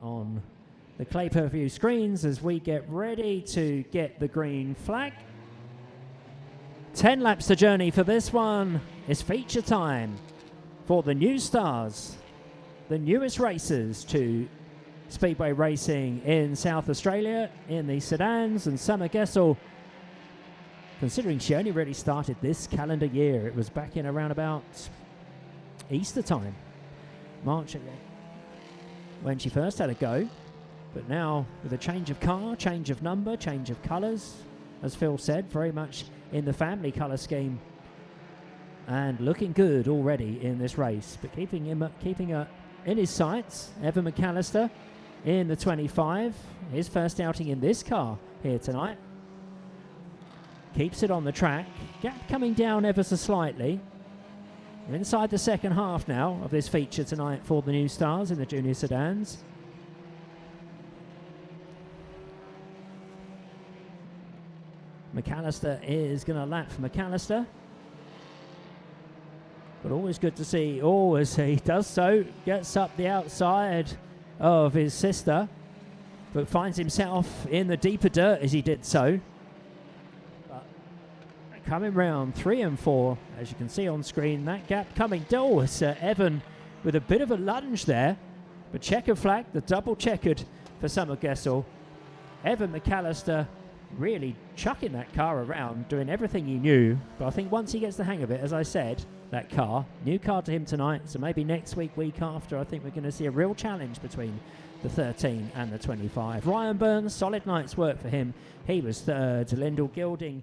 on the Clay Per-View screens as we get ready to get the green flag. 10 laps to journey for this one. It's feature time for the new stars, the newest racers to Speedway racing in South Australia in the Sedans. And Summer Gessel, considering she only really started this calendar year, it was back in around about Easter time, March, when she first had a go. But now with a change of car, change of number, change of colours, as Phil said, very much in the family colour scheme, and looking good already in this race. But keeping her in his sights, Evan McAllister in the 25, his first outing in this car here tonight. Keeps it on the track, gap coming down ever so slightly. We're inside the second half now of this feature tonight for the new stars in the junior sedans. McAllister is going to lap for McAllister. But always good to see, as he does so, gets up the outside of his sister, but finds himself in the deeper dirt as he did so. But coming round 3 and 4, as you can see on screen, that gap coming down. It's Evan with a bit of a lunge there, but checkered flag, the double checkered for Summer Gessel. Evan McAllister really chucking that car around, doing everything he knew. But I think once he gets the hang of it, as I said, that car, new car to him tonight, so maybe next week, week after, I think we're going to see a real challenge between the 13 and the 25. Ryan Burns, solid night's work for him. He was third. Lyndall Gilding